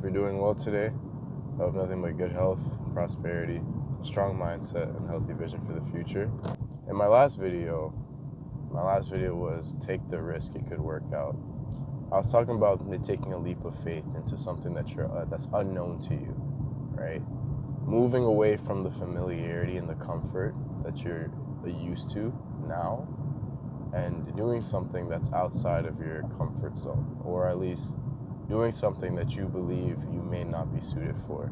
you're doing well today. I hope nothing but good health, prosperity, a strong mindset, and healthy vision for the future. In my last video was take the risk, it could work out. I was talking about taking a leap of faith into something that's unknown to you, right? Moving away from the familiarity and the comfort that you're used to now, and doing something that's outside of your comfort zone, or at least doing something that you believe you may not be suited for.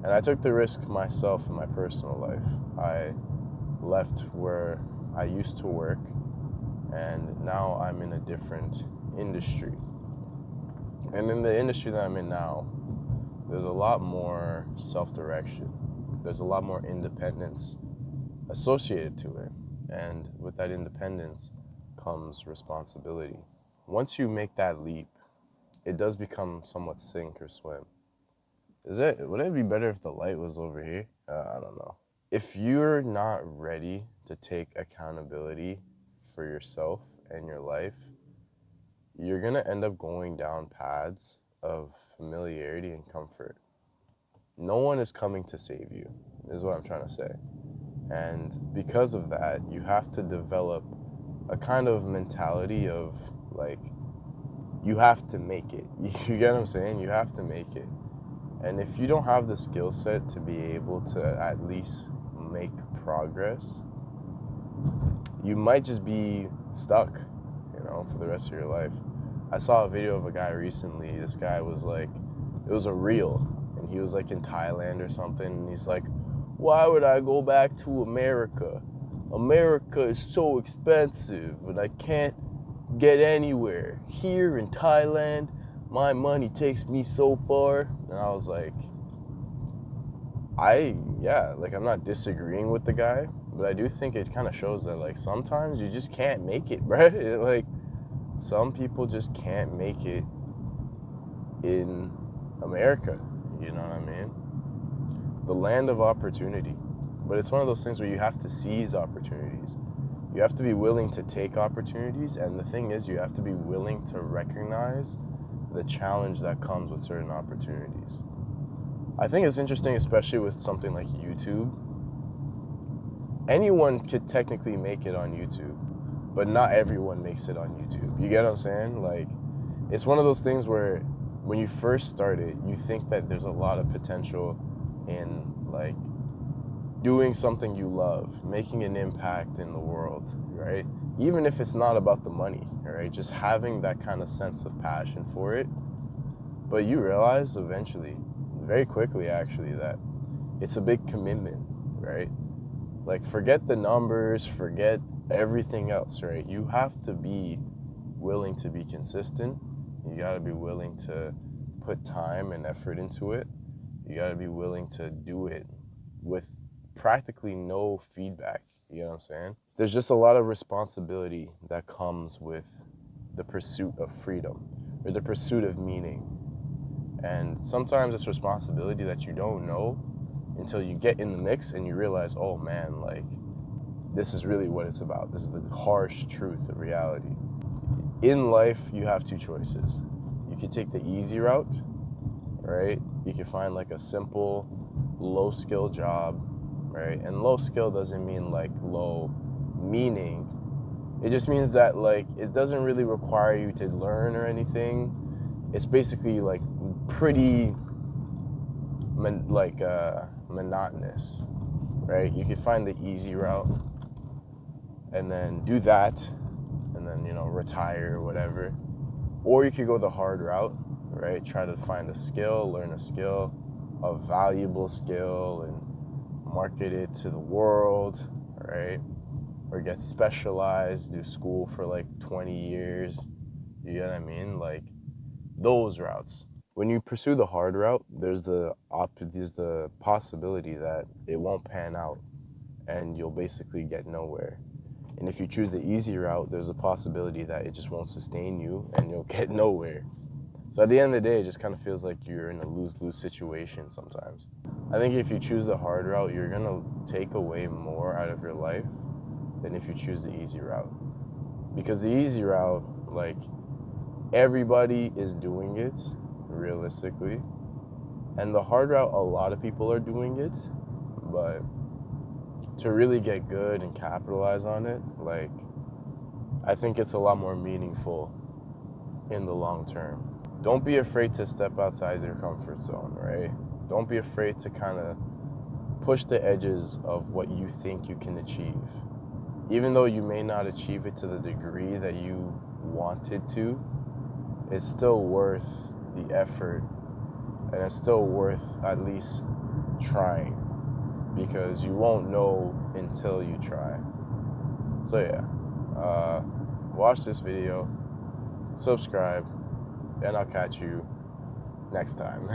And I took the risk myself in my personal life. I left where I used to work, and now I'm in a different industry. And in the industry that I'm in now, there's a lot more self-direction. There's a lot more independence associated to it. And with that independence comes responsibility. Once you make that leap, it does become somewhat sink or swim. Would it be better if the light was over here? I don't know. If you're not ready to take accountability for yourself and your life, you're gonna end up going down paths of familiarity and comfort. No one is coming to save you, is what I'm trying to say. And because of that, you have to develop a kind of mentality of like, you have to make it. You get what I'm saying? You have to make it. And if you don't have the skill set to be able to at least make progress, you might just be stuck, for the rest of your life. I saw a video of a guy recently. This guy was like, it was a reel, and he was like in Thailand or something, and he's like, why would I go back to America? America is so expensive, and I can't get anywhere. Here in Thailand, my money takes me so far. And I was like, I'm not disagreeing with the guy, but I do think it kind of shows that like sometimes you just can't make it, bro. Like some people just can't make it in America, you know what I mean? The land of opportunity. But it's one of those things where you have to seize opportunities. You have to be willing to take opportunities, and the thing is, you have to be willing to recognize the challenge that comes with certain opportunities. I think it's interesting, especially with something like YouTube. Anyone could technically make it on YouTube, but not everyone makes it on YouTube. You get what I'm saying? Like, it's one of those things where when you first start it, you think that there's a lot of potential in like doing something you love, making an impact in the world, right? Even if it's not about the money, right? Just having that kind of sense of passion for it. But you realize eventually, very quickly actually, that it's a big commitment, right? Like forget the numbers, forget everything else, right? You have to be willing to be consistent. You gotta be willing to put time and effort into it. You gotta be willing to do it with practically no feedback, you know what I'm saying? There's just a lot of responsibility that comes with the pursuit of freedom or the pursuit of meaning. And sometimes it's responsibility that you don't know until you get in the mix and you realize, oh man, like this is really what it's about. This is the harsh truth of reality. In life, you have two choices. You can take the easy route, right? You can find like a simple, low skill job, right? And low skill doesn't mean like low meaning. It just means that like it doesn't really require you to learn or anything. It's basically like pretty monotonous, right? You could find the easy route and then do that and then, retire or whatever. Or you could go the hard route, right? Try to find a skill, learn a skill, a valuable skill, and market it to the world, right? Or get specialized, do school for like 20 years. You know what I mean? Like those routes. When you pursue the hard route, there's the possibility that it won't pan out and you'll basically get nowhere. And if you choose the easy route, there's a possibility that it just won't sustain you and you'll get nowhere. So at the end of the day, it just kind of feels like you're in a lose-lose situation sometimes. I think if you choose the hard route, you're gonna take away more out of your life than if you choose the easy route. Because the easy route, like, everybody is doing it, realistically. And the hard route, a lot of people are doing it, but to really get good and capitalize on it, like, I think it's a lot more meaningful in the long term. Don't be afraid to step outside your comfort zone, right? Don't be afraid to kind of push the edges of what you think you can achieve. Even though you may not achieve it to the degree that you wanted to, it's still worth the effort, and it's still worth at least trying, because you won't know until you try. So yeah, watch this video, subscribe, and I'll catch you next time.